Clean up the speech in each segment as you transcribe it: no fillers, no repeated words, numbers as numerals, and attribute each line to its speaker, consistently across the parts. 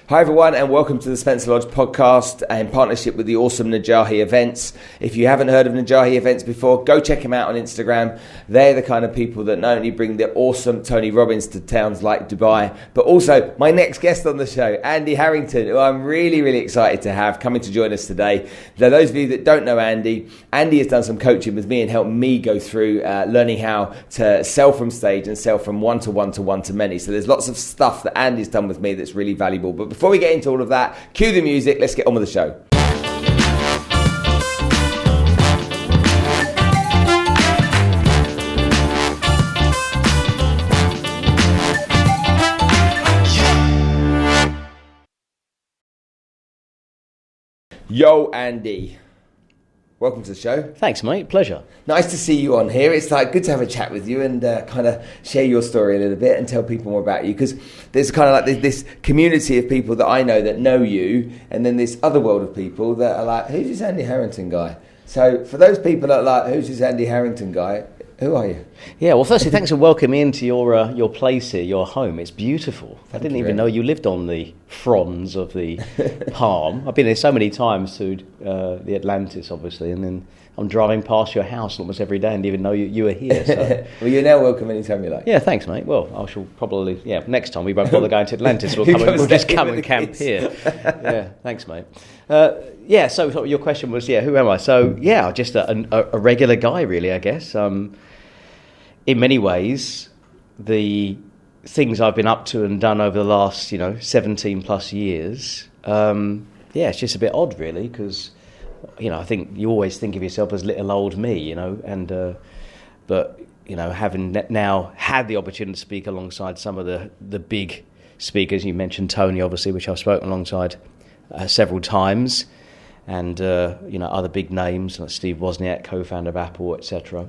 Speaker 1: Hi everyone, and welcome to the Spencer Lodge podcast in partnership with the awesome Najahi Events. If you haven't heard of Najahi Events before, go check them out on Instagram. They're the kind of people that not only bring the awesome Tony Robbins to towns like Dubai, but also my next guest on the show, Andy Harrington, who I'm really excited to have coming to join us today. Now, those of you that don't know Andy has done some coaching with me and helped me go through learning how to sell from stage and sell from one to one to one to many. So there's lots of stuff that Andy's done with me that's really valuable. But before we get into all of that, cue the music, let's get on with the show. Yo, Andy. Welcome to the show.
Speaker 2: Thanks, mate. Pleasure.
Speaker 1: Nice to see you on here. It's good to have a chat with you and kind of share your story a little bit and tell people more about you, because there's kind of like this community of people that I know you, and then this other world of people that are like, who's this Andy Harrington guy? So for those people that are like, who's this Andy Harrington guy? Who are you?
Speaker 2: Yeah, well, firstly, thanks for welcoming me into your place here, your home. It's beautiful. I didn't even know you lived on the fronds of the Palm. I've been there so many times to the Atlantis, obviously, and then I'm driving past your house almost every day and didn't even know you were here. So.
Speaker 1: Well, you're now welcome anytime you like.
Speaker 2: Yeah, thanks, mate. Well, I shall probably, next time we won't bother going to Atlantis. We'll just come and camp here. Yeah, thanks, mate. So your question was, who am I? So, just a regular guy, really, I guess. In many ways, the things I've been up to and done over the last, 17 plus years, it's just a bit odd, really, because, I think you always think of yourself as little old me, but, having now had the opportunity to speak alongside some of the big speakers, you mentioned Tony, obviously, which I've spoken alongside several times, and, other big names like Steve Wozniak, co-founder of Apple, etc.,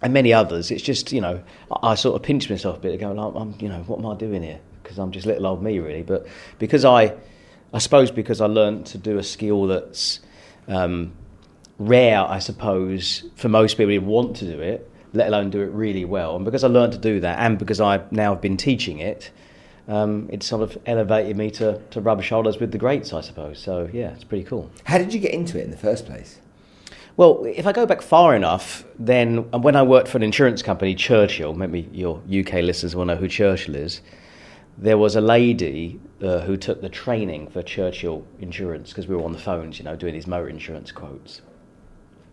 Speaker 2: and many others. It's just, I sort of pinch myself a bit and go, what am I doing here? Because I'm just little old me, really. But because I learned to do a skill that's rare, I suppose, for most people who want to do it, let alone do it really well. And because I learned to do that, and because I now have been teaching it, it's sort of elevated me to rub shoulders with the greats, I suppose. So, it's pretty cool.
Speaker 1: How did you get into it in the first place?
Speaker 2: Well, if I go back far enough, then when I worked for an insurance company, Churchill, maybe your UK listeners will know who Churchill is, there was a lady who took the training for Churchill Insurance, because we were on the phones, doing these motor insurance quotes.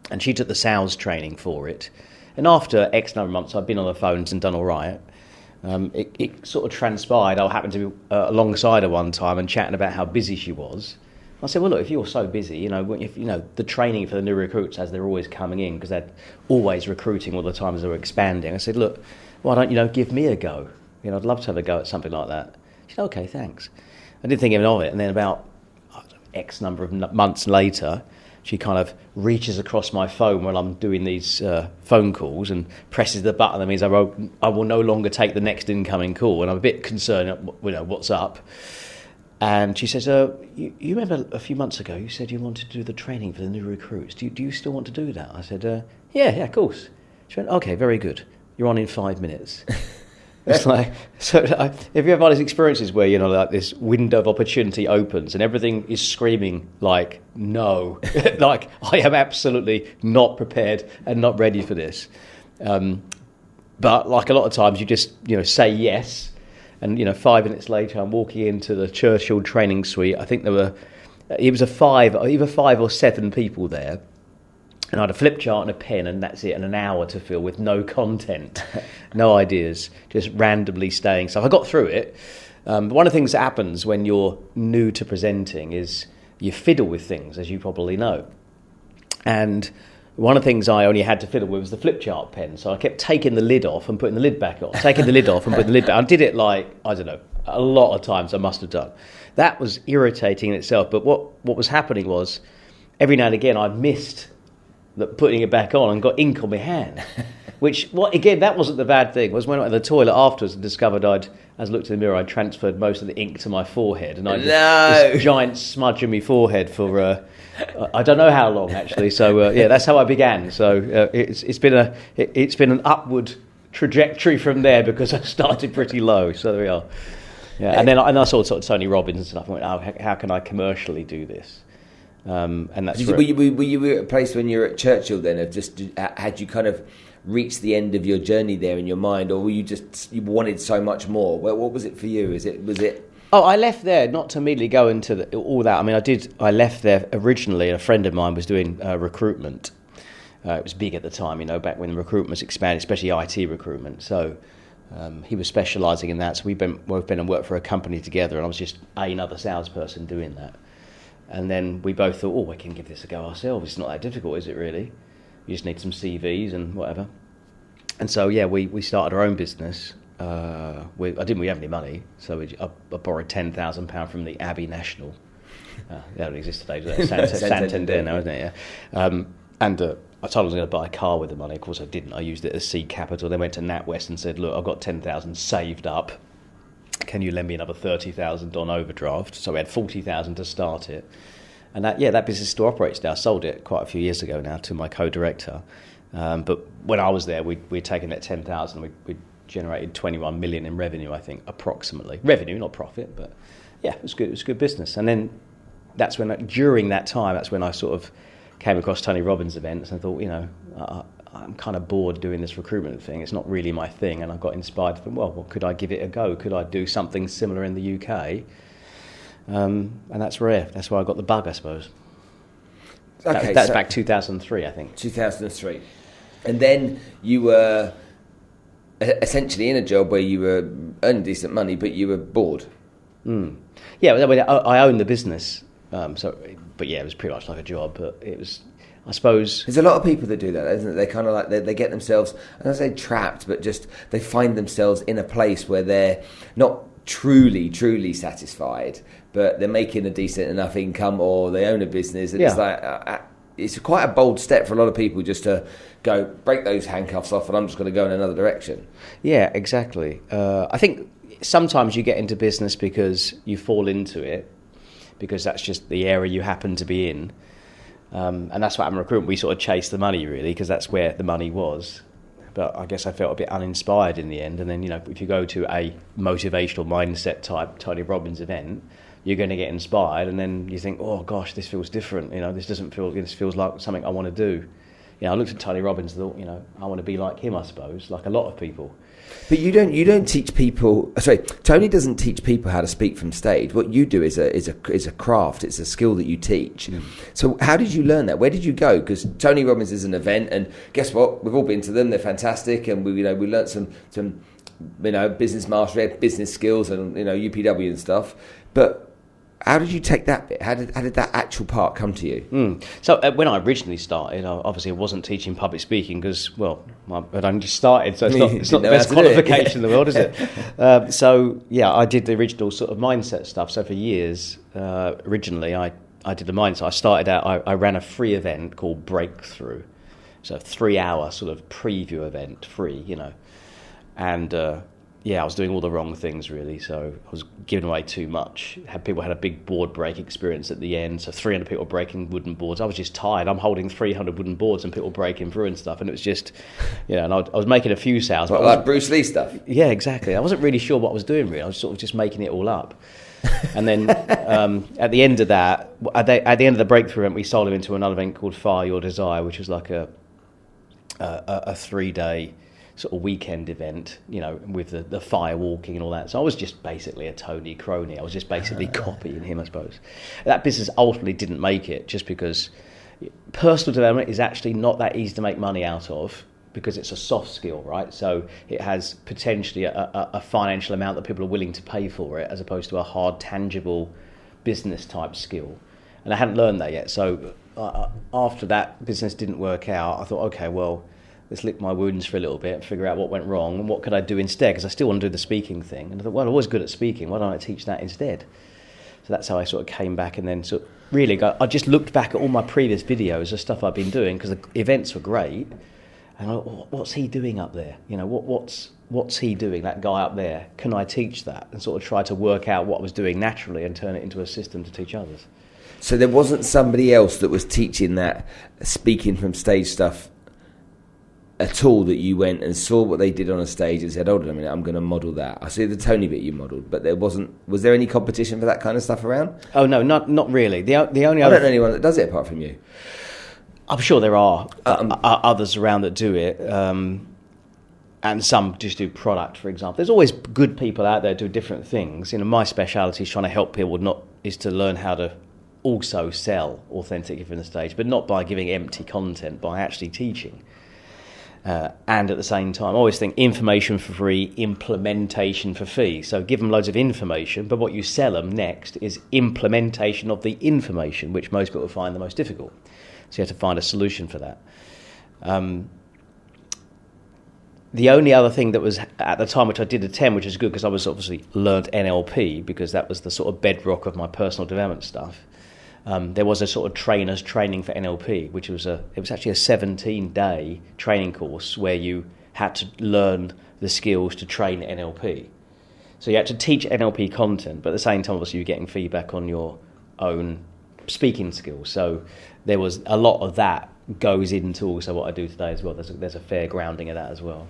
Speaker 2: And she took the sales training for it. And after X number of months, I'd been on the phones and done all right. It sort of transpired. I happened to be alongside her one time and chatting about how busy she was. I said, well, look, if you're so busy, if the training for the new recruits, as they're always coming in, because they're always recruiting all the time as they're expanding. I said, look, why don't give me a go? I'd love to have a go at something like that. She said, okay, thanks. I didn't think even of it. And then about X number of months later, she kind of reaches across my phone while I'm doing these phone calls and presses the button. That means I will no longer take the next incoming call. And I'm a bit concerned, what's up. And she says, you remember a few months ago you said you wanted to do the training for the new recruits. Do you still want to do that? I said, yeah, of course. She went, okay, very good. You're on in 5 minutes. It's like, so if you ever had these experiences where, like this window of opportunity opens and everything is screaming like, no, like I am absolutely not prepared and not ready for this. But like a lot of times you just, say yes. And 5 minutes later, I'm walking into the Churchill training suite. I think it was either 5 or 7 people there. And I had a flip chart and a pen, and that's it, and an hour to fill with no content, no ideas, just randomly staying. So I got through it. But one of the things that happens when you're new to presenting is you fiddle with things, as you probably know. And one of the things I only had to fiddle with was the flip chart pen. So I kept taking the lid off and putting the lid back on, taking the lid off and putting the lid back on. I did it a lot of times I must have done. That was irritating in itself. But what was happening was every now and again I missed putting it back on and got ink on my hand. That wasn't the bad thing. Was when I went to the toilet afterwards and discovered as I looked in the mirror, I'd transferred most of the ink to my forehead. And I had this giant smudge on my forehead for... I don't know how long, actually. So that's how I began. So it's been an upward trajectory from there because I started pretty low. So there we are. Yeah, and then I saw sort of Tony Robbins and stuff. I went, oh, how can I commercially do this? And that's
Speaker 1: were you at a place when you were at Churchill then of just had you kind of reached the end of your journey there in your mind, or were you wanted so much more? What was it for you? Was it?
Speaker 2: Oh, I left there not to immediately go into all that. I mean, I left there originally. A friend of mine was doing recruitment. It was big at the time, back when recruitment was expanded, especially IT recruitment. So he was specialising in that. So we've been and worked for a company together, and I was just another salesperson doing that. And then we both thought, we can give this a go ourselves. It's not that difficult, is it really? You just need some CVs and whatever. And so, we started our own business. We didn't have any money, so I borrowed £10,000 from the Abbey National. That don't exist today, does it? Santander now, isn't it? Yeah. And I told I was going to buy a car with the money. Of course, I didn't. I used it as seed capital. Then went to NatWest and said, look, I've got 10,000 saved up. Can you lend me another 30,000 on overdraft? So we had 40,000 to start it. And that business still operates now. I sold it quite a few years ago now to my co-director. But when I was there, we'd taken that 10,000 and we generated 21 million in revenue, I think, approximately. Revenue, not profit, but it was good. It was good business. And then during that time, that's when I sort of came across Tony Robbins events and thought, I'm kind of bored doing this recruitment thing. It's not really my thing. And I got inspired from, could I give it a go? Could I do something similar in the UK? And that's where I got the bug, I suppose. Okay, that's back 2003, I think.
Speaker 1: 2003. And then you were essentially in a job where you were earning decent money, but you were bored.
Speaker 2: Yeah, I owned the business. It was pretty much like a job, but it was, I suppose...
Speaker 1: There's a lot of people that do that, isn't it? They kind of like, they get themselves, I don't say trapped, but just they find themselves in a place where they're not truly satisfied, but they're making a decent enough income, or they own a business, and it's like... it's quite a bold step for a lot of people just to go, break those handcuffs off, and I'm just going to go in another direction. Yeah,
Speaker 2: exactly. I think sometimes you get into business because you fall into it, because that's just the area you happen to be in. And that's what happened in recruitment. We sort of chased the money, really, because that's where the money was. But I guess I felt a bit uninspired in the end. And then, if you go to a motivational mindset type Tony Robbins event, you're going to get inspired, and then you think, oh gosh, this feels different. This feels like something I want to do. I looked at Tony Robbins and thought, I want to be like him, I suppose, like a lot of people.
Speaker 1: But you don't teach people. Sorry, Tony doesn't teach people how to speak from stage. What you do is a craft. It's a skill that you teach. So how did you learn that? Where did you go? Because Tony Robbins is an event, and guess what? We've all been to them. They're fantastic, and we learnt some business mastery, business skills, and UPW and stuff. But how did you take that bit? How did that actual part come to you?
Speaker 2: So when I originally started, I wasn't teaching public speaking because, I'd only just started, so it's not the best qualification in the world, is it? I did the original sort of mindset stuff. So for years, originally, I did the mindset. I started out, I ran a free event called Breakthrough. So a 3-hour sort of preview event, free, and... I was doing all the wrong things, really. So I was giving away too much. People had a big board break experience at the end. So 300 people breaking wooden boards. I was just tired. I'm holding 300 wooden boards and people breaking through and stuff. And it was just, and I was making a few sales.
Speaker 1: But like Bruce Lee stuff?
Speaker 2: Yeah, exactly. I wasn't really sure what I was doing, really. I was sort of just making it all up. And then at the end of that, at the end of the Breakthrough event, we sold him into another event called Fire Your Desire, which was like a 3-day... sort of weekend event, with the fire walking and all that. So I was just basically a Tony crony. I was just basically copying him, I suppose. That business ultimately didn't make it, just because personal development is actually not that easy to make money out of, because it's a soft skill, right? So it has potentially a financial amount that people are willing to pay for it, as opposed to a hard, tangible business type skill. And I hadn't learned that yet. So after that business didn't work out, I thought, okay, well, let's lick my wounds for a little bit, figure out what went wrong and what could I do instead, because I still want to do the speaking thing. And I thought, I'm always good at speaking, why don't I teach that instead? So that's how I sort of came back, and then I just looked back at all my previous videos of stuff I've been doing, because the events were great, and I thought, what's he doing up there? What's he doing, that guy up there? Can I teach that? And sort of try to work out what I was doing naturally and turn it into a system to teach others.
Speaker 1: So there wasn't somebody else that was teaching that speaking from stage stuff a tool that you went and saw what they did on a stage and said, hold on a minute, I'm going to model that? I see the Tony bit you modelled, but was there any competition for that kind of stuff around?
Speaker 2: Oh, no, not really. The only
Speaker 1: I don't know anyone that does it apart from you.
Speaker 2: I'm sure there are others around that do it, and some just do product, for example. There's always good people out there do different things. My speciality is trying to help people, is to learn how to also sell authentically from the stage, but not by giving empty content, by actually teaching. And at the same time, I always think information for free, implementation for fee. So give them loads of information, but what you sell them next is implementation of the information, which most people find the most difficult. So you have to find a solution for that. The only other thing that was at the time, which I did attend, which is good because I was obviously learned NLP because that was the sort of bedrock of my personal development stuff. There was a sort of trainer's training for NLP, which was actually a 17-day training course where you had to learn the skills to train NLP. So you had to teach NLP content, but at the same time, obviously, you're getting feedback on your own speaking skills. So there was a lot of that goes into also what I do today as well. There's a fair grounding of that as well.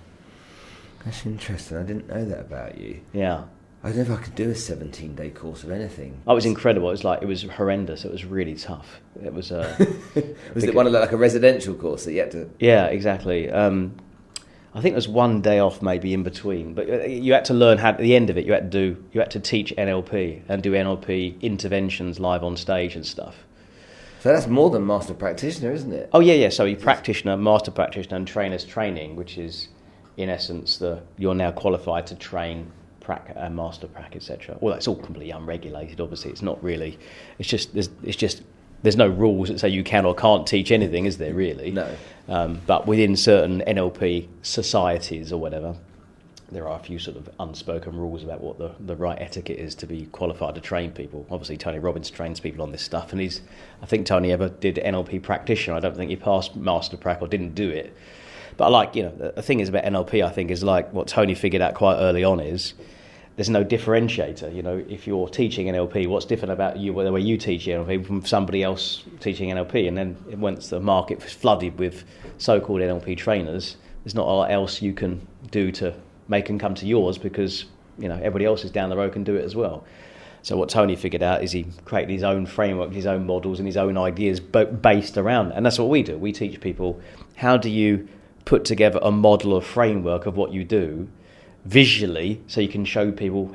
Speaker 1: That's interesting. I didn't know that about you.
Speaker 2: Yeah.
Speaker 1: I don't know if I could do a 17-day course of anything.
Speaker 2: Oh, it was incredible. It was horrendous. It was really tough. It was.
Speaker 1: Was it one of like a residential course that you had to?
Speaker 2: Yeah, exactly. I think there was one day off maybe in between, but you had to learn how. At the end of it, you had to teach NLP and do NLP interventions live on stage and stuff.
Speaker 1: So that's more than master practitioner, isn't it?
Speaker 2: Oh yeah. So you practitioner, master practitioner, and trainer's training, which is in essence you're now qualified to train prac and master prac, etc. Well, that's all completely unregulated. Obviously, it's not really. It's just there's no rules that say you can or can't teach anything, is there? Really?
Speaker 1: No.
Speaker 2: But within certain NLP societies or whatever, there are a few sort of unspoken rules about what the right etiquette is to be qualified to train people. Obviously, Tony Robbins trains people on this stuff, and I think Tony ever did NLP practitioner. I don't think he passed master prac or didn't do it. But the thing is about NLP, I think, is like what Tony figured out quite early on is there's no differentiator. If you're teaching NLP, what's different about you, the way you teach NLP from somebody else teaching NLP? And then once the market was flooded with so-called NLP trainers, there's not a lot else you can do to make them come to yours because everybody else is down the road can do it as well. So what Tony figured out is he created his own framework, his own models, and his own ideas based around it. And that's what we do. We teach people how do you put together a model or framework of what you do visually, so you can show people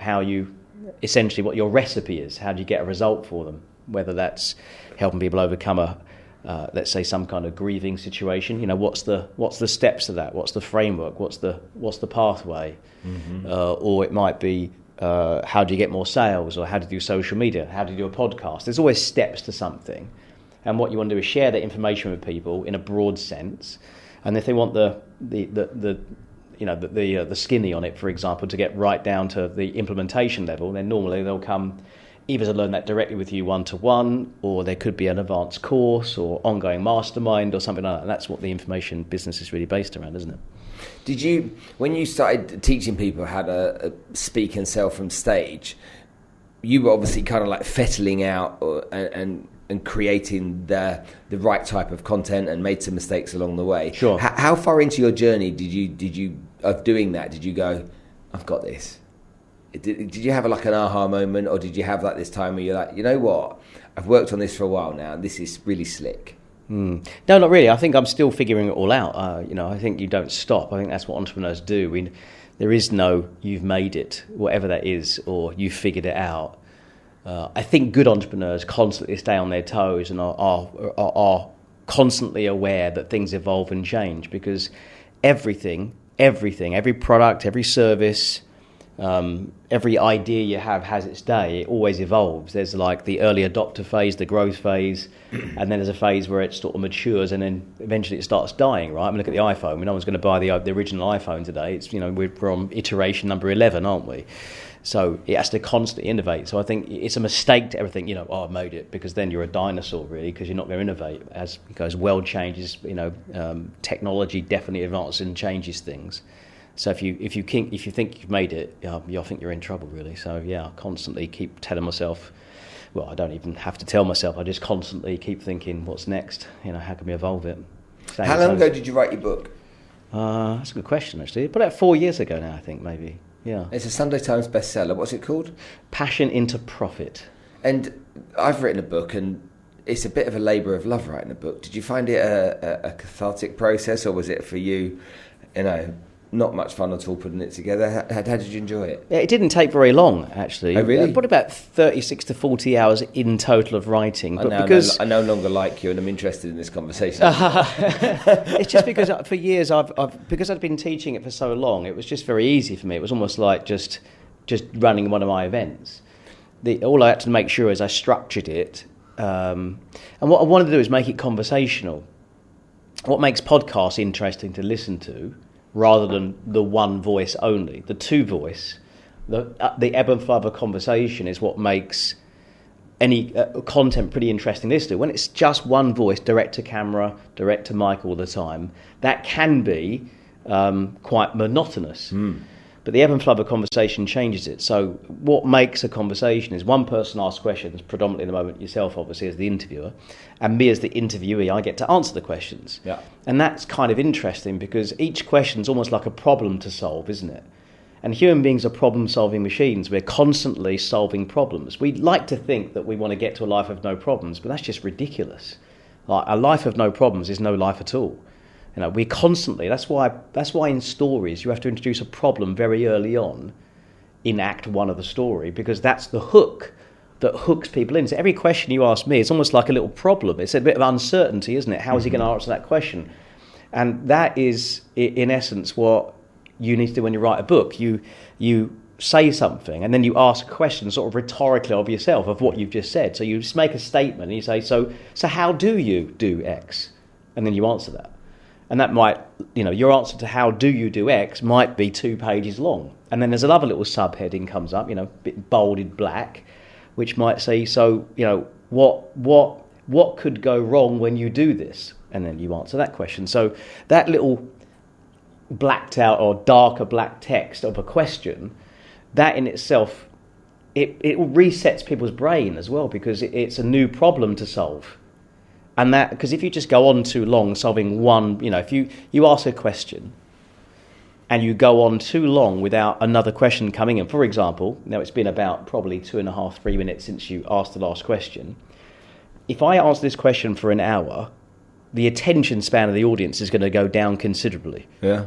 Speaker 2: essentially what your recipe is. How do you get a result for them? Whether that's helping people overcome let's say some kind of grieving situation. What's the steps to that? What's the framework? What's the pathway? Mm-hmm. Or it might be how do you get more sales? Or how do you do social media? How do you do a podcast? There's always steps to something, and what you want to do is share that information with people in a broad sense. And if they want the skinny on it, for example, to get right down to the implementation level, then normally they'll come either to learn that directly with you one-to-one, or there could be an advanced course or ongoing mastermind or something like that. And that's what the information business is really based around, isn't it?
Speaker 1: Did you, when you started teaching people how to speak and sell from stage, you were obviously kind of like fettling out and creating the right type of content and made some mistakes along the way.
Speaker 2: Sure.
Speaker 1: How far into your journey did you of doing that? Did you go, I've got this? Did you have like an aha moment, or did you have like this time where you're like, you know what, I've worked on this for a while now, and this is really slick?
Speaker 2: No, not really. I think I'm still figuring it all out. I think you don't stop. I think that's what entrepreneurs do. There is no you've made it, whatever that is, or you've figured it out. I think good entrepreneurs constantly stay on their toes and are constantly aware that things evolve and change, because everything, every product, every service, every idea you have has its day. It always evolves. There's like the early adopter phase, the growth phase, and then there's a phase where it sort of matures, and then eventually it starts dying, right? I mean, look at the iPhone. No one's going to buy the original iPhone today. It's we're on iteration number 11, aren't we? So it has to constantly innovate. So I think it's a mistake to ever think, I've made it, because then you're a dinosaur, really, because you're not going to innovate. Because world changes, technology definitely advances and changes things. So if you think you've made it, I think you're in trouble, really. So yeah, I constantly keep telling myself. Well, I don't even have to tell myself. I just constantly keep thinking, what's next? How can we evolve it?
Speaker 1: How long ago did you write your book?
Speaker 2: That's a good question, actually. Put out 4 years ago now, I think, maybe. Yeah.
Speaker 1: It's a Sunday Times bestseller. What's it called?
Speaker 2: Passion into Profit.
Speaker 1: And I've written a book, and it's a bit of a labour of love writing a book. Did you find it a cathartic process, or was it for you, not much fun at all putting it together? How did you enjoy it?
Speaker 2: Yeah, it didn't take very long, actually.
Speaker 1: Oh, really?
Speaker 2: Probably about 36 to 40 hours in total of writing. But because
Speaker 1: I no longer like you, and I'm interested in this conversation.
Speaker 2: It's just because for years because I'd been teaching it for so long, it was just very easy for me. It was almost like just running one of my events. All I had to make sure is I structured it, and what I wanted to do is make it conversational. What makes podcasts interesting to listen to, rather than the one voice only, the two voice, the ebb and flow of a conversation is what makes any content pretty interesting to listen to. When it's just one voice, direct to camera, direct to mic all the time, that can be quite monotonous. But the ebb and flow of a conversation changes it. So what makes a conversation is one person asks questions, predominantly at the moment yourself, obviously, as the interviewer, and me as the interviewee, I get to answer the questions.
Speaker 1: Yeah.
Speaker 2: And that's kind of interesting because each question is almost like a problem to solve, isn't it? And human beings are problem-solving machines. We're constantly solving problems. We like to think that we want to get to a life of no problems, but that's just ridiculous. Like, a life of no problems is no life at all. We constantly. That's why in stories you have to introduce a problem very early on, in Act 1 of the story, because that's the hook that hooks people in. So every question you ask me, it's almost like a little problem. It's a bit of uncertainty, isn't it? How is he going to answer that question? And that is, in essence, what you need to do when you write a book. You say something, and then you ask a question, sort of rhetorically of yourself, of what you've just said. So you just make a statement, and you say, "So how do you do X?" And then you answer that. And that might, your answer to how do you do X might be 2 pages long. And then there's another little subheading comes up, bit bolded black, which might say, so, what could go wrong when you do this? And then you answer that question. So that little blacked out or darker black text of a question, that in itself, it resets people's brain as well, because it's a new problem to solve. And that, because if you just go on too long solving one, if you ask a question and you go on too long without another question coming in, for example, now it's been about probably 2.5, 3 minutes since you asked the last question. If I answer this question for an hour, the attention span of the audience is going to go down considerably.
Speaker 1: Yeah.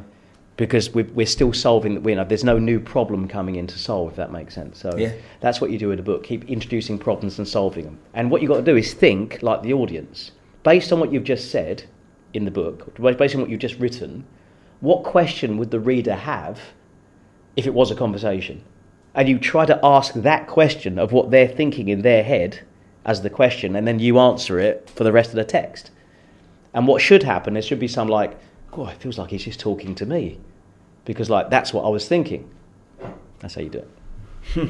Speaker 2: Because we're still solving, there's no new problem coming in to solve, if that makes sense. So That's what you do with a book, keep introducing problems and solving them. And what you've got to do is think like the audience. Based on what you've just said in the book, based on what you've just written, what question would the reader have if it was a conversation? And you try to ask that question of what they're thinking in their head as the question, and then you answer it for the rest of the text. And what should happen, there should be some like, "Oh, it feels like he's just talking to me," because that's what I was thinking. That's how you do it.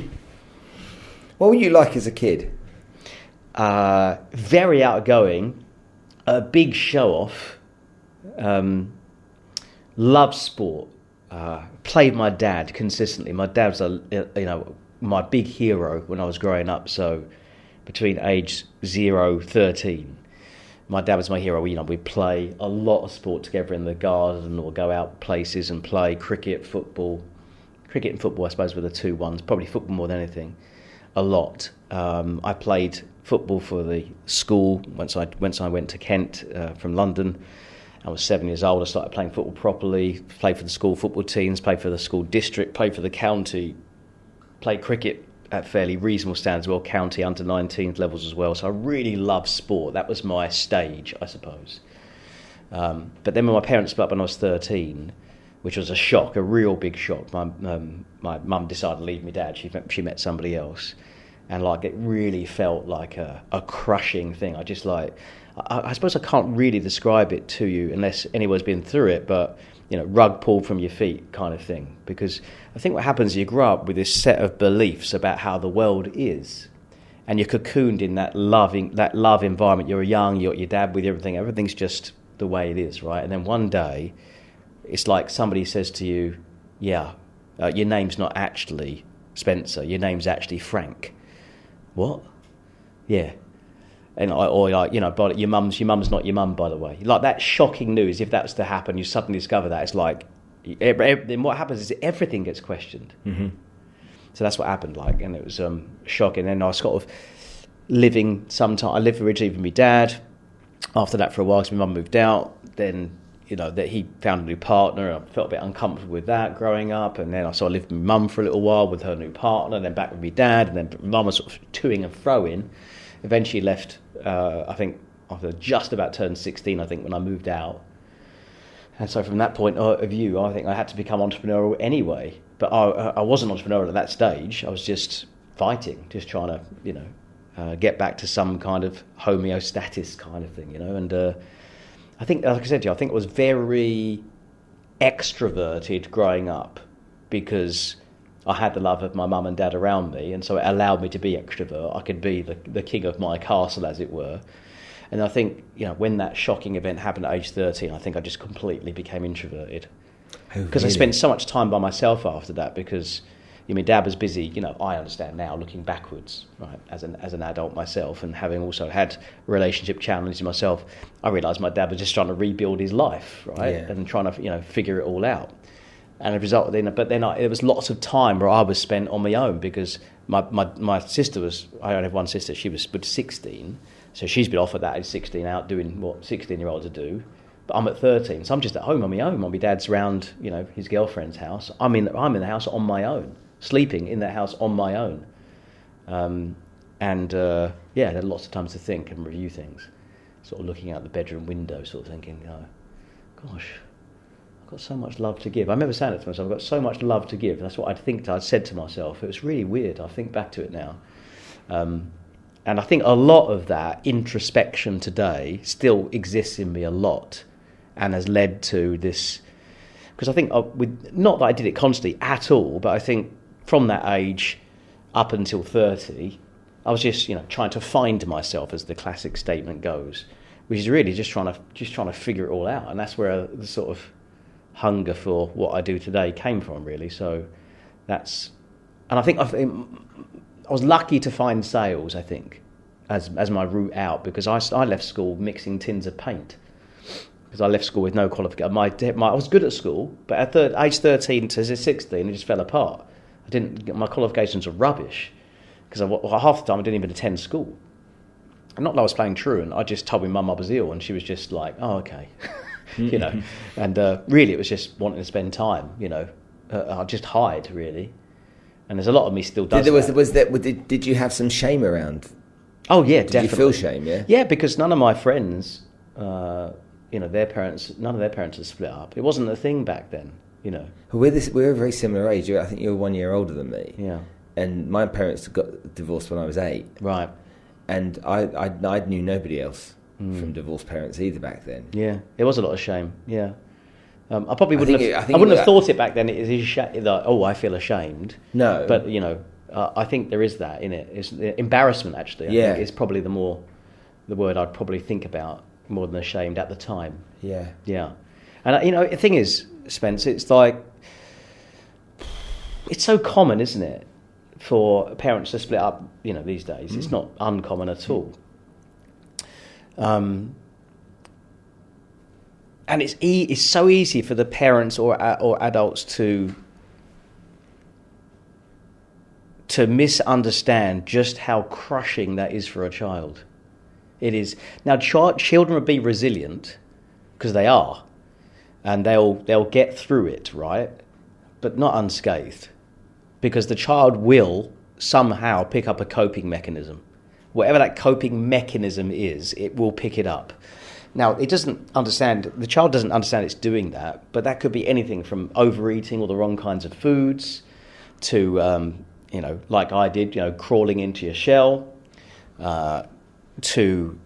Speaker 1: What were you like as a kid?
Speaker 2: Very outgoing, a big show-off, loved sport, played my dad consistently. My dad was my big hero when I was growing up. So between age 0, 13. My dad was my hero. We'd play a lot of sport together in the garden or go out places and play cricket, football. Cricket and football, I suppose, were the two ones. Probably football more than anything. A lot. I played football for the school once I went to Kent from London. I was 7 years old. I started playing football properly. Played for the school football teams. Played for the school district. Played for the county. Played cricket at fairly reasonable standards as well, county under 19th levels as well. So I really loved sport. That was my stage, I suppose. But then when my parents split up when I was 13, which was a shock, a real big shock. My mum decided to leave me dad. She met somebody else. And it really felt like a crushing thing. I suppose I can't really describe it to you unless anyone's been through it, but rug pulled from your feet kind of thing. Because I think what happens is you grow up with this set of beliefs about how the world is, and you're cocooned in that love environment. You're young, you're your dad with you, everything's just the way it is, right? And then one day, it's like somebody says to you, your name's not actually Spencer, your name's actually Frank. What? Yeah. And or like, you know, but your mum's not your mum, by the way. Like that shocking news, if that's to happen, you suddenly discover that, it's like, then what happens is everything gets questioned.
Speaker 1: Mm-hmm.
Speaker 2: So that's what happened, like, and it was shocking. And I was sort of living sometime. I lived originally with my dad. After that, for a while, because my mum moved out, then, you know, that he found a new partner, and I felt a bit uncomfortable with that growing up. And then I lived with my mum for a little while with her new partner, then back with my dad, and then my mum was sort of toing and froing. Eventually left, I think, after just about turned 16, I think, when I moved out. And so from that point of view, I think I had to become entrepreneurial anyway. But I wasn't entrepreneurial at that stage. I was just fighting, just trying to, you know, get back to some kind of homeostasis kind of thing, you know. And I think, like I said to you, I think I was very extroverted growing up because I had the love of my mum and dad around me, and so it allowed me to be extrovert. I could be the king of my castle, as it were. And I think, you know, when that shocking event happened at age 13, I think I just completely became introverted. Because I spent so much time by myself after that, because, you know, my dad was busy, you know, I understand now, looking backwards, right, as an adult myself, and having also had relationship challenges myself, I realised my dad was just trying to rebuild his life, right, and trying to, you know, figure it all out. And as a result, it was lots of time where I was spent on my own, because my sister was, I only have one sister, she was 16, so she's been off at that age 16 out doing what 16-year-olds do. But I'm at 13, so I'm just at home on my own. My dad's around, you know, his girlfriend's house. I'm in the house on my own, sleeping in that house on my own. I had lots of times to think and review things, sort of looking out the bedroom window, sort of thinking, oh, gosh, I've got so much love to give. I remember saying it to myself, I've got so much love to give. That's what I'd said to myself. It was really weird. I think back to it now. And I think a lot of that introspection today still exists in me a lot, and has led to this, because I think, not that I did it constantly at all, but I think from that age up until 30, I was just, you know, trying to find myself, as the classic statement goes, which is really just trying to figure it all out. And that's where the sort of hunger for what I do today came from, really. So that's, and I think I was lucky to find sales, I think, as my route out, because I left school mixing tins of paint, because I left school with no qualification. I was good at school, but at age 13 to 16, it just fell apart. My qualifications were rubbish, because half the time I didn't even attend school. And not that I was playing truant, I just told my mum I was ill, and she was just like, oh, okay. You know, and really it was just wanting to spend time, you know. I just hide, really. And there's a lot of me still does that.
Speaker 1: Did you have some shame around?
Speaker 2: Oh, yeah, definitely.
Speaker 1: Did you feel shame, yeah?
Speaker 2: Yeah, because none of my friends, you know, none of their parents had split up. It wasn't a thing back then, you know.
Speaker 1: Well, we're a very similar age. I think you're 1 year older than me.
Speaker 2: Yeah.
Speaker 1: And my parents got divorced when I was 8.
Speaker 2: Right.
Speaker 1: And I knew nobody else from divorced parents either back then.
Speaker 2: Yeah, there was a lot of shame. Yeah, I probably wouldn't have thought it back then. It is like, oh, I feel ashamed.
Speaker 1: No,
Speaker 2: but you know, I think there is that in it. It's embarrassment, actually. I think is probably the word I'd probably think about more than ashamed at the time.
Speaker 1: Yeah,
Speaker 2: yeah, and you know, the thing is, Spence, it's like it's so common, isn't it, for parents to split up, you know, these days. It's not uncommon at all. And it's so easy for the parents or adults to misunderstand just how crushing that is for a child. It is. Now, children will be resilient, because they are, and they'll get through it, right? But not unscathed, because the child will somehow pick up a coping mechanism. Whatever that coping mechanism is, it will pick it up. Now, the child doesn't understand it's doing that, but that could be anything from overeating or the wrong kinds of foods to, you know, like I did, you know, crawling into your shell, to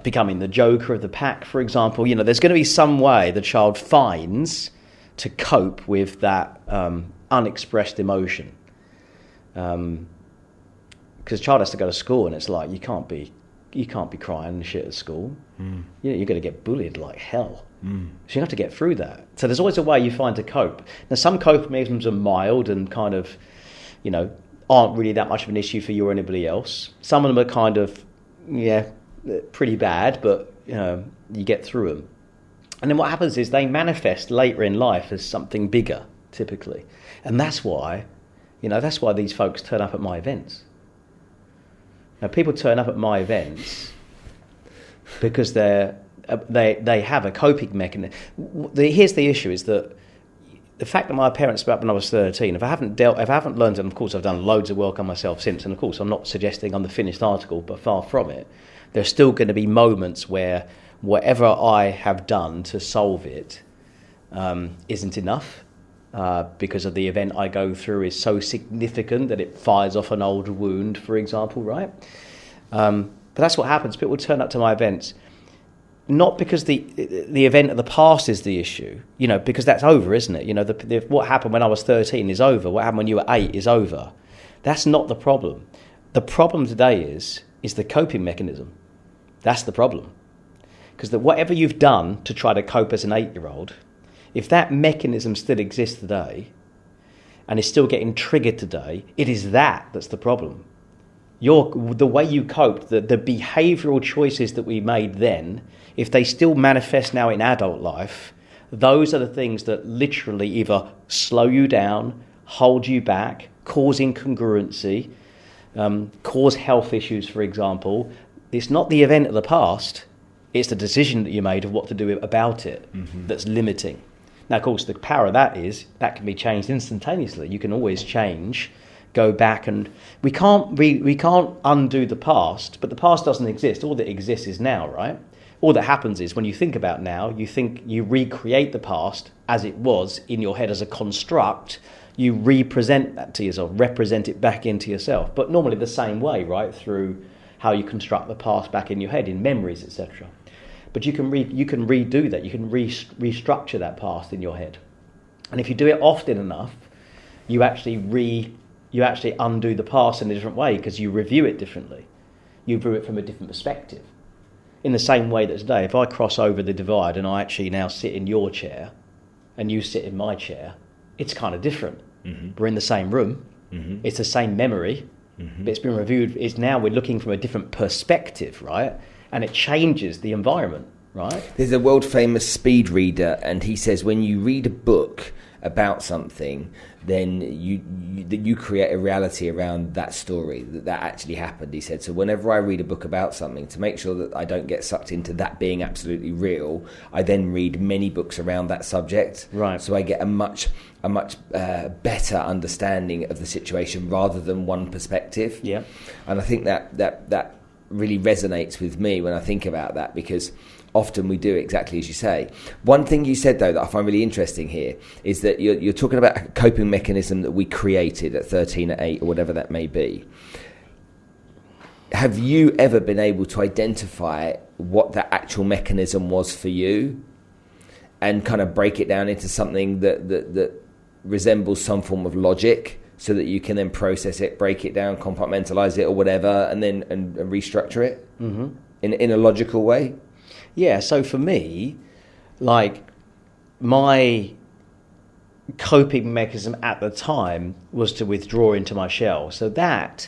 Speaker 2: becoming the joker of the pack, for example. You know, there's going to be some way the child finds to cope with that unexpressed emotion. Because the child has to go to school, and it's like you can't be crying and shit at school. You know, you're going to get bullied like hell. So you have to get through that. So there's always a way you find to cope. Now, some coping mechanisms are mild and kind of, you know, aren't really that much of an issue for you or anybody else. Some of them are kind of, pretty bad, but you get through them. And then what happens is they manifest later in life as something bigger, typically. And that's why these folks turn up at my events. Now, people turn up at my events because they have a coping mechanism. Here's the issue: is that the fact that my parents split up when I was 13. If I haven't learned, and of course I've done loads of work on myself since, and of course I'm not suggesting I'm the finished article, but far from it. There's still going to be moments where whatever I have done to solve it isn't enough. Because of the event I go through is so significant that it fires off an old wound, for example, right? But that's what happens. People turn up to my events, not because the event of the past is the issue, because that's over, isn't it? What happened when I was 13 is over. What happened when you were 8 is over. That's not the problem. The problem today is the coping mechanism. That's the problem. Because whatever you've done to try to cope as an 8-year-old, if that mechanism still exists today and is still getting triggered today, it is that's the problem. The way you coped, the behavioural choices that we made then, if they still manifest now in adult life, those are the things that literally either slow you down, hold you back, cause incongruency, cause health issues, for example. It's not the event of the past, it's the decision that you made of what to do about it that's limiting. Now, of course, the power of that is that can be changed instantaneously. You can always change, go back, and we can't undo the past, but the past doesn't exist. All that exists is now, right? All that happens is when you think about now, you recreate the past as it was in your head as a construct. You represent that to yourself, represent it back into yourself, but normally the same way, right? Through how you construct the past back in your head, in memories, etc. But you can redo that. You can restructure that past in your head, and if you do it often enough, you actually undo the past in a different way because you review it differently. You view it from a different perspective. In the same way that today, if I cross over the divide and I actually now sit in your chair, and you sit in my chair, it's kind of different. We're in the same room. It's the same memory, but it's been reviewed. Now we're looking from a different perspective, right? And it changes the environment, right? There's
Speaker 1: a world famous speed reader, and he says when you read a book about something, then you create a reality around that story that actually happened. He said, so whenever I read a book about something, to make sure that I don't get sucked into that being absolutely real, I then read many books around that subject.
Speaker 2: Right.
Speaker 1: So I get a much better understanding of the situation rather than one perspective.
Speaker 2: Yeah.
Speaker 1: And I think that really resonates with me when I think about that, because often we do exactly as you say. One thing you said, though, that I find really interesting here is that you're talking about a coping mechanism that we created at 13, at 8, or whatever that may be. Have you ever been able to identify what that actual mechanism was for you and kind of break it down into something that resembles some form of logic, so that you can then process it, break it down, compartmentalize it or whatever, and then and restructure it in a logical way?
Speaker 2: Yeah, so for me, like, my coping mechanism at the time was to withdraw into my shell. So that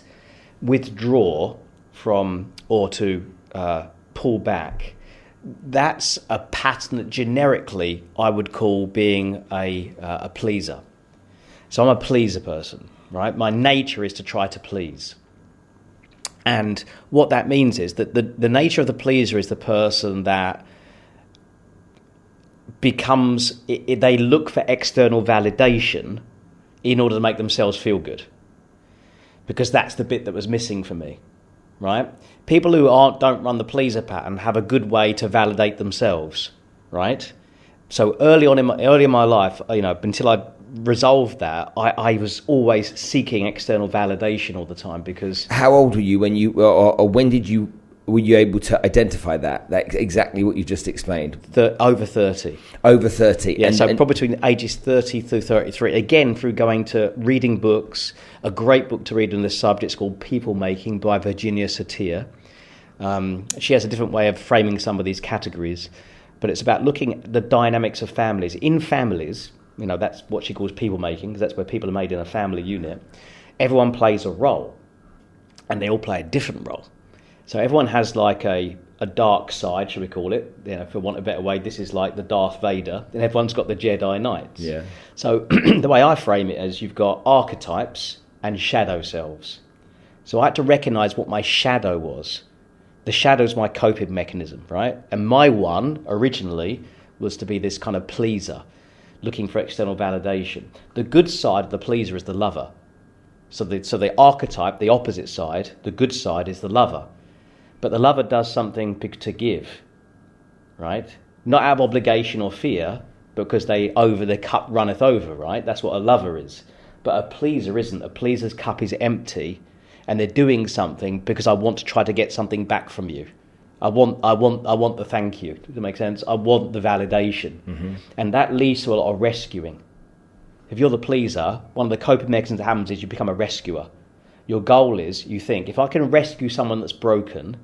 Speaker 2: withdraw from, or to pull back, that's a pattern that generically I would call being a pleaser. So I'm a pleaser person, right? My nature is to try to please. And what that means is that the nature of the pleaser is the person that becomes, they look for external validation in order to make themselves feel good. Because that's the bit that was missing for me, right? People who don't run the pleaser pattern have a good way to validate themselves, right? So early in my life, until I resolved that, I was always seeking external validation all the time. Because
Speaker 1: how old were you when you, or when were you able to identify that exactly what you just explained?
Speaker 2: Over 30.
Speaker 1: Over 30.
Speaker 2: Yeah, so probably between ages 30 through 33. Again, through going to reading books. A great book to read on this subject is called People Making by Virginia Satir. She has a different way of framing some of these categories, but it's about looking at the dynamics of families. In families, that's what she calls people making, because that's where people are made in a family unit. Everyone plays a role, and they all play a different role. So everyone has like a a dark side, shall we call it? For want of a better way, this is like the Darth Vader. Then everyone's got the Jedi Knights.
Speaker 1: Yeah.
Speaker 2: So the way I frame it is you've got archetypes and shadow selves. So I had to recognise what my shadow was. The shadow's my coping mechanism, right? And my one originally was to be this kind of pleaser, looking for external validation. The good side of the pleaser is the lover. So the archetype, the opposite side, the good side is the lover. But the lover does something to give, right? Not out of obligation or fear, because the cup runneth over, right? That's what a lover is. But a pleaser isn't. A pleaser's cup is empty, and they're doing something because I want to try to get something back from you. I want the thank you. Does that make sense? I want the validation. Mm-hmm. And that leads to a lot of rescuing. If you're the pleaser, one of the coping mechanisms that happens is you become a rescuer. Your goal is, you think, if I can rescue someone that's broken,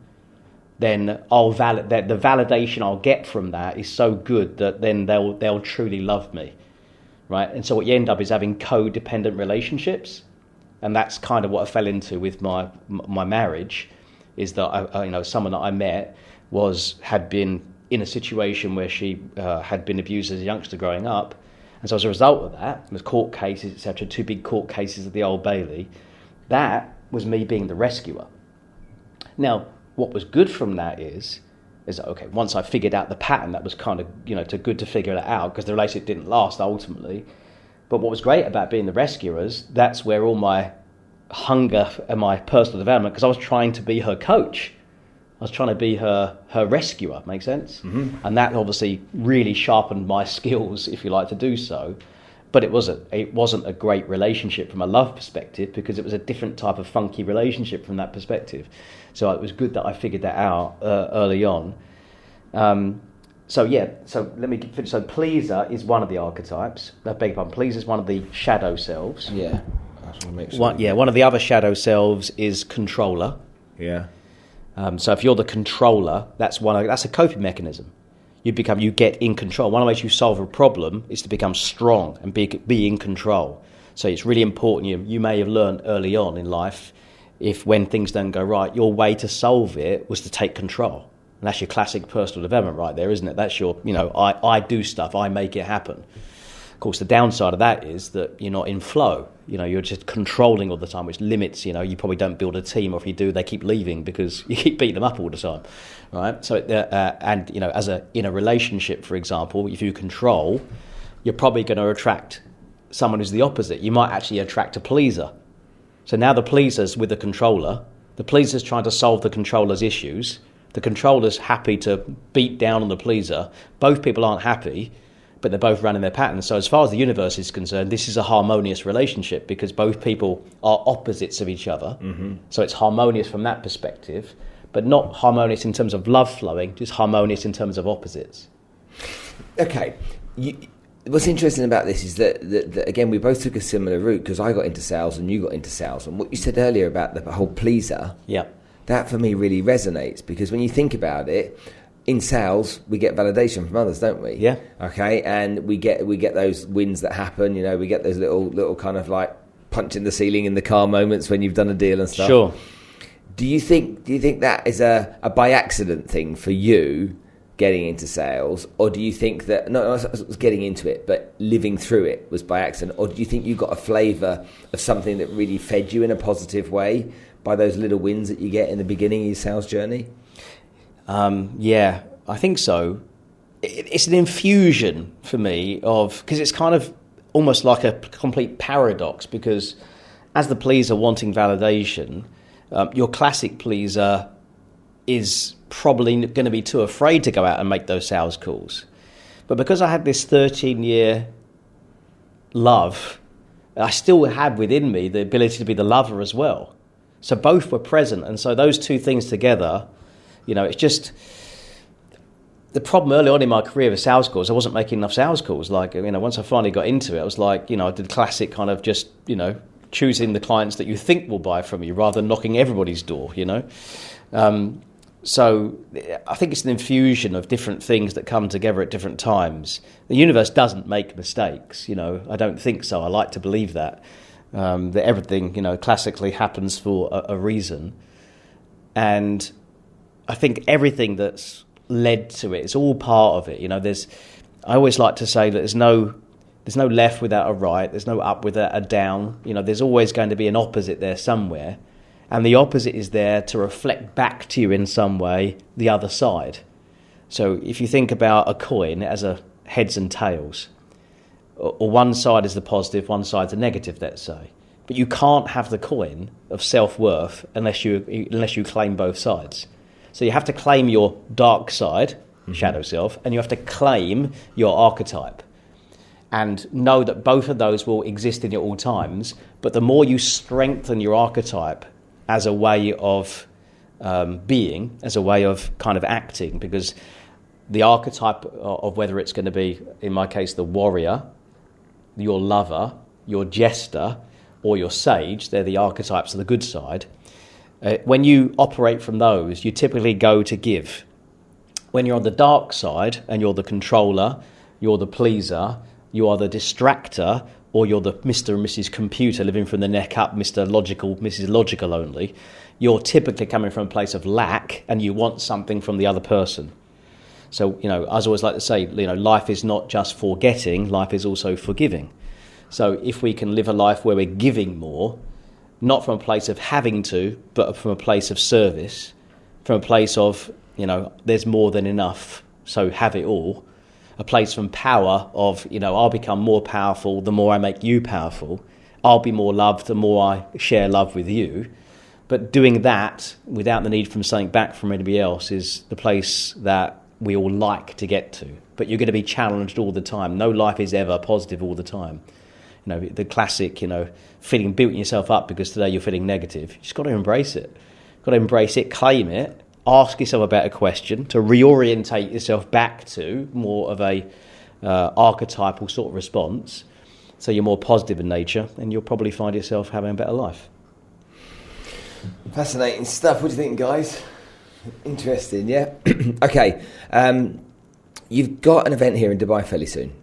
Speaker 2: then the validation I'll get from that is so good that then they'll truly love me, right? And so what you end up is having codependent relationships, and that's kind of what I fell into with my marriage. Is that someone that I met had been in a situation where she had been abused as a youngster growing up, and so as a result of that, with court cases, etc., 2 big court cases at the Old Bailey, that was me being the rescuer. Now, what was good from that is okay, once I figured out the pattern, that was kind of good to figure it out because the relationship didn't last ultimately. But what was great about being the rescuers, that's where all my hunger and my personal development, because I was trying to be her coach. I was trying to be her rescuer, make sense? Mm-hmm. And that obviously really sharpened my skills, if you like, to do so. But it wasn't a great relationship from a love perspective because it was a different type of funky relationship from that perspective. So it was good that I figured that out early on. So let me finish. So pleaser is one of the archetypes. I beg your pardon. Pleaser is one of the shadow selves.
Speaker 1: Yeah. I just want to make sure.
Speaker 2: One of the other shadow selves is controller.
Speaker 1: Yeah.
Speaker 2: So if you're the controller, that's a coping mechanism. You get in control. One of the ways you solve a problem is to become strong and be in control. So it's really important. You may have learned early on in life, when things don't go right, your way to solve it was to take control. And that's your classic personal development right there, isn't it? That's your, I do stuff, I make it happen. Of course, the downside of that is that you're not in flow. You're just controlling all the time, which limits, you probably don't build a team, or if you do, they keep leaving because you keep beating them up all the time, right? So, in a relationship, for example, if you control, you're probably going to attract someone who's the opposite. You might actually attract a pleaser. So now the pleaser's with the controller. The pleaser's trying to solve the controller's issues. The controller's happy to beat down on the pleaser. Both people aren't happy, but they're both running their patterns. So as far as the universe is concerned, this is a harmonious relationship because both people are opposites of each other. Mm-hmm. So it's harmonious from that perspective, but not harmonious in terms of love flowing, just harmonious in terms of opposites.
Speaker 1: Okay. What's interesting about this is that again, we both took a similar route because I got into sales and you got into sales. And what you said earlier about the whole pleaser, that for me really resonates because when you think about it, in sales, we get validation from others, don't we?
Speaker 2: Yeah.
Speaker 1: Okay, and we get those wins that happen. We get those little kind of like punch in the ceiling in the car moments when you've done a deal and stuff.
Speaker 2: Sure.
Speaker 1: Do you think that is a by accident thing for you getting into sales, or do you think that no, I was getting into it, but living through it was by accident, or do you think you got a flavour of something that really fed you in a positive way by those little wins that you get in the beginning of your sales journey?
Speaker 2: Yeah, I think so. It's an infusion for me because it's kind of almost like a complete paradox because as the pleaser wanting validation, your classic pleaser is probably going to be too afraid to go out and make those sales calls. But because I had this 13-year love, I still had within me the ability to be the lover as well. So both were present. And so those two things together, it's just the problem early on in my career with sales calls. I wasn't making enough sales calls. Once I finally got into it, I was like, I did the classic kind of just, choosing the clients that you think will buy from you rather than knocking everybody's door, So I think it's an infusion of different things that come together at different times. The universe doesn't make mistakes, I don't think so. I like to believe that everything, classically happens for a reason. And I think everything that's led to it's all part of it. I always like to say that there's no left without a right, there's no up without a down. There's always going to be an opposite there somewhere, and the opposite is there to reflect back to you in some way the other side. So if you think about a coin, it has a heads and tails, or one side is the positive, one side's the negative, let's say. But you can't have the coin of self-worth unless you claim both sides. So you have to claim your dark side, shadow self, and you have to claim your archetype. And know that both of those will exist in you at all times. But the more you strengthen your archetype as a way of being, as a way of kind of acting, because the archetype of whether it's going to be, in my case, the warrior, your lover, your jester, or your sage, they're the archetypes of the good side. When you operate from those, you typically go to give. When you're on the dark side and you're the controller, you're the pleaser, you are the distractor, or you're the Mr. and Mrs. Computer living from the neck up, Mr. Logical, Mrs. Logical only, you're typically coming from a place of lack and you want something from the other person. So, I always like to say, life is not just forgetting, life is also forgiving. So if we can live a life where we're giving more, not from a place of having to, but from a place of service, from a place of, there's more than enough, so have it all, a place from power of, I'll become more powerful the more I make you powerful, I'll be more loved the more I share love with you. But doing that without the need from something back from anybody else is the place that we all like to get to. But you're going to be challenged all the time. No life is ever positive all the time. The classic, feeling beating yourself up because today you're feeling negative. You just got to embrace it. Got to embrace it, claim it, ask yourself a better question to reorientate yourself back to more of a archetypal sort of response. So you're more positive in nature, and you'll probably find yourself having a better life.
Speaker 1: Fascinating stuff. What do you think, guys? Interesting, yeah? Okay. You've got an event here in Dubai fairly soon.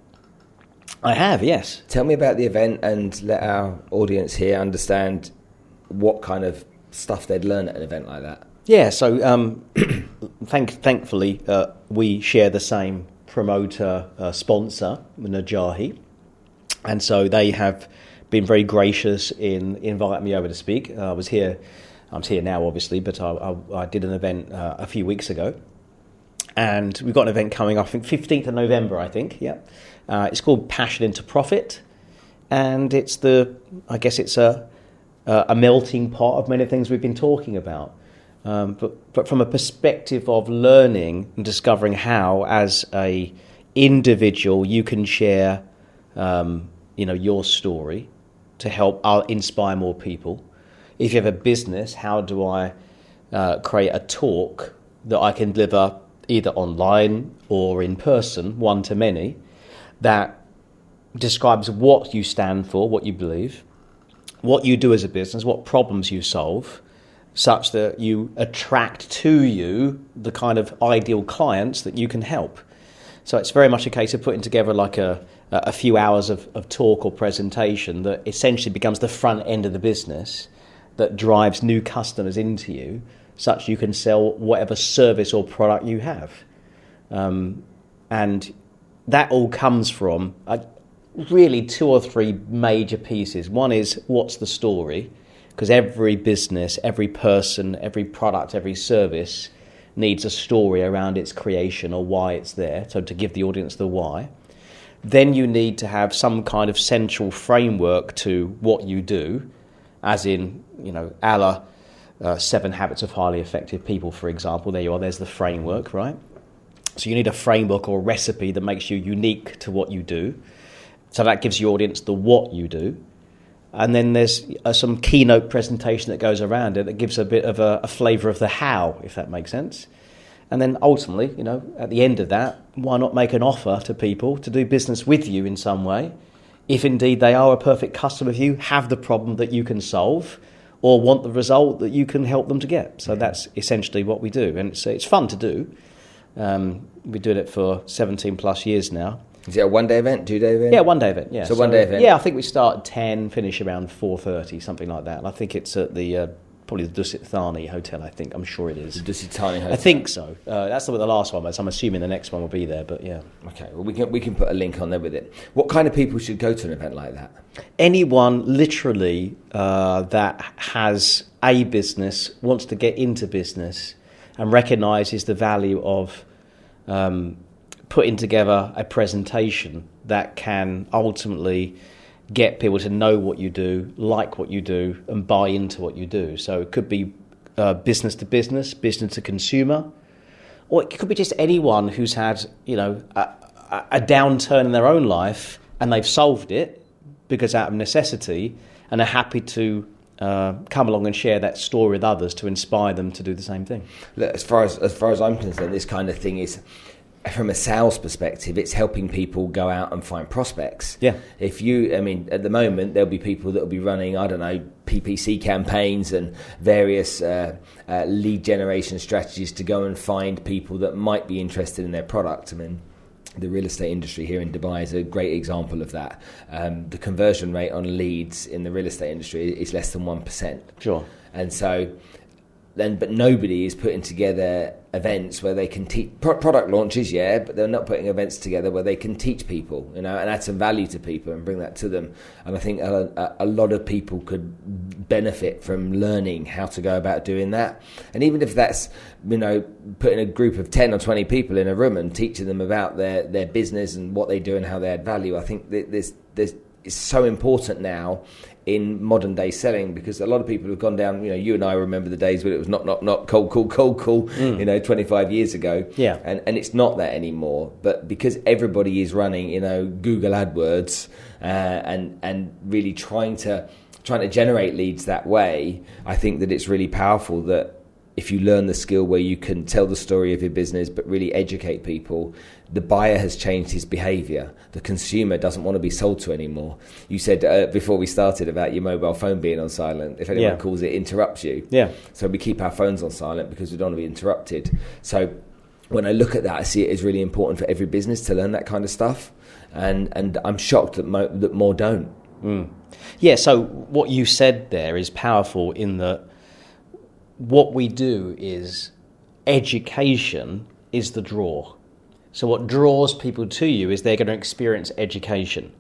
Speaker 2: I have, yes.
Speaker 1: Tell me about the event and let our audience here understand what kind of stuff they'd learn at an event like that.
Speaker 2: Yeah, so thankfully we share the same promoter sponsor, Najahi, and so they have been very gracious in inviting me over to speak. I'm here now, obviously, but I did an event a few weeks ago, and we've got an event coming up, I think 15th of November, I think, yeah. It's called Passion into Profit, and it's a melting pot of many things we've been talking about. But from a perspective of learning and discovering how, as a individual, you can share, your story to help inspire more people. If you have a business, how do I create a talk that I can deliver either online or in person, one to many, that describes what you stand for, what you believe, what you do as a business, what problems you solve, such that you attract to you the kind of ideal clients that you can help. So it's very much a case of putting together like a few hours of talk or presentation that essentially becomes the front end of the business that drives new customers into you, such you can sell whatever service or product you have. And that all comes from really two or three major pieces. One is, what's the story? Because every business, every person, every product, every service needs a story around its creation or why it's there, so to give the audience the why. Then you need to have some kind of central framework to what you do, as in, a la 7 Habits of Highly Effective People, for example. There you are, there's the framework, right? So you need a framework or recipe that makes you unique to what you do. So that gives your audience the what you do. And then there's some keynote presentation that goes around it that gives a bit of a flavour of the how, if that makes sense. And then ultimately, at the end of that, why not make an offer to people to do business with you in some way, if indeed they are a perfect customer of you, have the problem that you can solve, or want the result that you can help them to get. So that's essentially what we do. And it's fun to do. We've been doing it for 17 plus years now.
Speaker 1: Is it a one-day event, 2-day event?
Speaker 2: Yeah, one-day event, yeah.
Speaker 1: So one-day event?
Speaker 2: Yeah, I think we start at 10, finish around 4:30, something like that. And I think it's at the probably the Dusit Thani Hotel, I'm sure it is.
Speaker 1: The Dusit Thani Hotel?
Speaker 2: I think so. That's the last one, but I'm assuming the next one will be there, but yeah.
Speaker 1: Okay, well, we can put a link on there with it. What kind of people should go to an event like that?
Speaker 2: Anyone, literally, that has a business, wants to get into business, and recognises the value of putting together a presentation that can ultimately get people to know what you do, like what you do, and buy into what you do. So it could be business to business, business to consumer, or it could be just anyone who's had, a downturn in their own life and they've solved it because out of necessity, and are happy to come along and share that story with others to inspire them to do the same thing.
Speaker 1: Look, as far as I'm concerned, this kind of thing is, from a sales perspective, it's helping people go out and find prospects.
Speaker 2: Yeah.
Speaker 1: At the moment, there'll be people that will be running, PPC campaigns and various lead generation strategies to go and find people that might be interested in their product. The real estate industry here in Dubai is a great example of that. The conversion rate on leads in the real estate industry is less than 1%.
Speaker 2: Sure.
Speaker 1: And so but nobody is putting together events where they can teach product launches, but they're not putting events together where they can teach people, and add some value to people and bring that to them. And I think a lot of people could benefit from learning how to go about doing that. And even if that's, putting a group of 10 or 20 people in a room and teaching them about their business and what they do and how they add value, I think that it's so important now in modern day selling, because a lot of people have gone down, you and I remember the days when it was knock, knock, knock, cold call, 25 years ago.
Speaker 2: Yeah.
Speaker 1: And it's not that anymore. But because everybody is running, Google AdWords and really trying to generate leads that way, I think that it's really powerful that if you learn the skill where you can tell the story of your business but really educate people, the buyer has changed his behaviour. The consumer doesn't want to be sold to anymore. You said before we started about your mobile phone being on silent. If anyone calls, it interrupts you.
Speaker 2: Yeah.
Speaker 1: So we keep our phones on silent because we don't want to be interrupted. So when I look at that, I see it as really important for every business to learn that kind of stuff. And I'm shocked that more don't.
Speaker 2: Yeah, so what you said there is powerful in that what we do is education is the draw. So what draws people to you is they're going to experience education.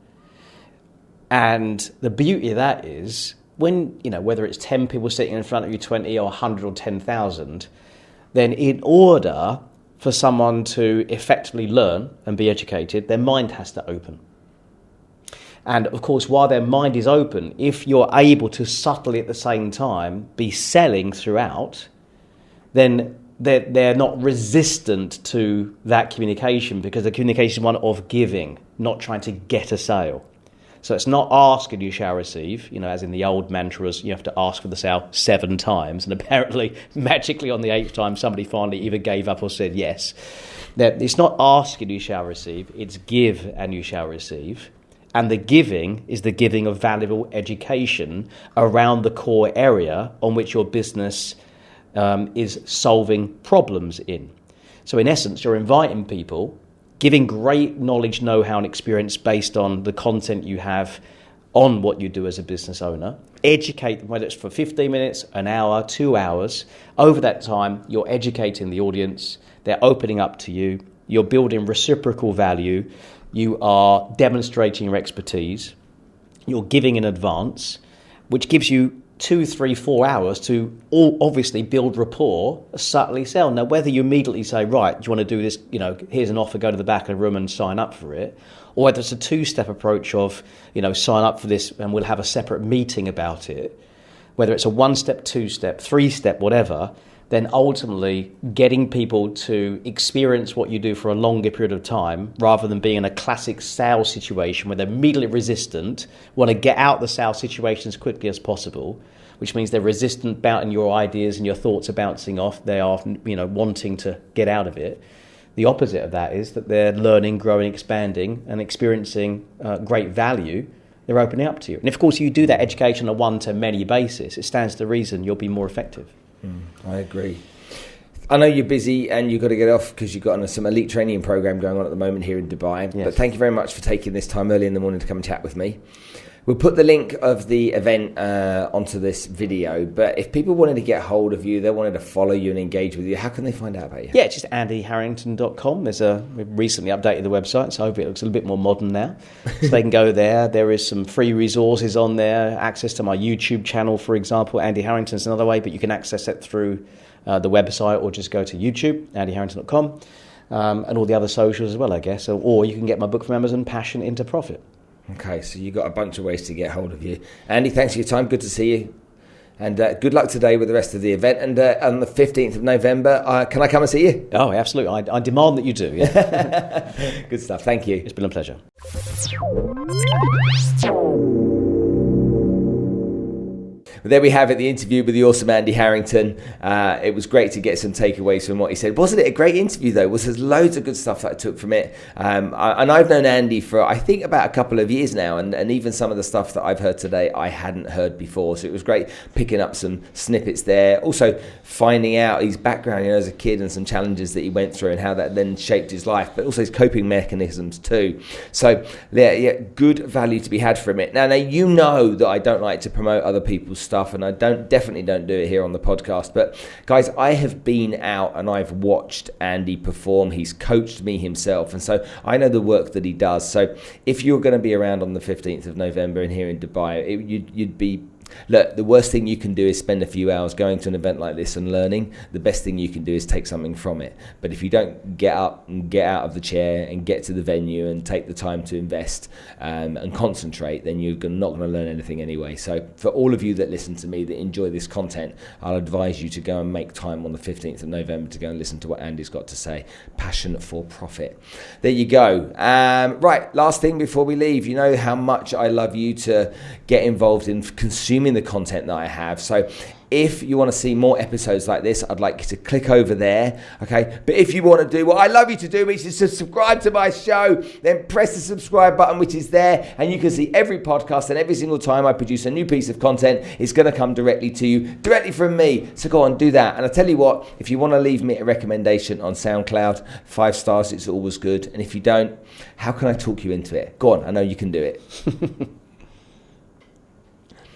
Speaker 2: And the beauty of that is when, whether it's 10 people sitting in front of you, 20 or 100 or 10,000, then in order for someone to effectively learn and be educated, their mind has to open. And of course, while their mind is open, if you're able to subtly at the same time be selling throughout, then they're not resistant to that communication, because the communication is one of giving, not trying to get a sale. So it's not ask and you shall receive, as in the old mantras, you have to ask for the sale 7 times. And apparently, magically on the 8th time, somebody finally either gave up or said yes. It's not ask and you shall receive, it's give and you shall receive. And the giving is the giving of valuable education around the core area on which your business is solving problems in. So in essence, you're inviting people, giving great knowledge, know-how and experience based on the content you have on what you do as a business owner. Educate them, whether it's for 15 minutes, an hour, 2 hours. Over that time, you're educating the audience. They're opening up to you. You're building reciprocal value. You are demonstrating your expertise. You're giving in advance, which gives you 2, 3, 4 hours to obviously build rapport, subtly sell. Now, whether you immediately say, right, do you want to do this, here's an offer, go to the back of the room and sign up for it, or whether it's a 2-step approach of, sign up for this and we'll have a separate meeting about it, whether it's a 1-step, 2-step, 3-step, whatever, then ultimately getting people to experience what you do for a longer period of time, rather than being in a classic sales situation where they're immediately resistant, want to get out the sales situation as quickly as possible, which means they're resistant about and your ideas and your thoughts are bouncing off. They are, wanting to get out of it. The opposite of that is that they're learning, growing, expanding and experiencing great value. They're opening up to you. And of course, you do that education on a one-to-many basis, it stands to reason you'll be more effective.
Speaker 1: I agree. I know you're busy and you've got to get off because you've got some elite training program going on at the moment here in Dubai.
Speaker 2: Yes.
Speaker 1: But thank you very much for taking this time early in the morning to come and chat with me. We'll put the link of the event onto this video, but if people wanted to get hold of you, they wanted to follow you and engage with you, how can they find out about you?
Speaker 2: Yeah, just andyharrington.com. We've recently updated the website, so I hope it looks a little bit more modern now. So they can go there. There is some free resources on there, access to my YouTube channel, for example. Andy Harrington's another way, but you can access it through the website or just go to YouTube, andyharrington.com, and all the other socials as well, I guess. Or you can get my book from Amazon, Passion into Profit.
Speaker 1: Okay, so you've got a bunch of ways to get hold of you. Andy, thanks for your time. Good to see you. And good luck today with the rest of the event. And on the 15th of November, can I come and see you?
Speaker 2: Oh, absolutely. I demand that you do. Yeah.
Speaker 1: Good stuff. Thank you.
Speaker 2: It's been a pleasure.
Speaker 1: Well, there we have it, the interview with the awesome Andy Harrington. It was great to get some takeaways from what he said. Wasn't it a great interview, though? There's loads of good stuff that I took from it. And I've known Andy for, I think, about a couple of years now. And even some of the stuff that I've heard today, I hadn't heard before. So it was great picking up some snippets there. Also, finding out his background, as a kid and some challenges that he went through and how that then shaped his life, but also his coping mechanisms too. So, yeah, good value to be had from it. Now, you know that I don't like to promote other people's stuff, and I definitely don't do it here on the podcast, but guys, I have been out and I've watched Andy perform. He's coached me himself, and so I know the work that he does. So if you're going to be around on the 15th of November and here in Dubai, you'd be... Look, the worst thing you can do is spend a few hours going to an event like this and learning. The best thing you can do is take something from it. But if you don't get up and get out of the chair and get to the venue and take the time to invest and concentrate, then you're not going to learn anything anyway. So for all of you that listen to me, that enjoy this content, I'll advise you to go and make time on the 15th of November to go and listen to what Andy's got to say. Passion for profit. There you go. Right, last thing before we leave. You know how much I love you to get involved in consuming the content that I have. So if you want to see more episodes like this, I'd like you to click over there, okay? But if you want to do what I love you to do, which is to subscribe to my show, then press the subscribe button, which is there, and you can see every podcast, and every single time I produce a new piece of content, it's going to come directly to you, directly from me. So go on, do that. And I tell you what, if you want to leave me a recommendation on SoundCloud, 5 stars, it's always good. And if you don't, how can I talk you into it? Go on, I know you can do it.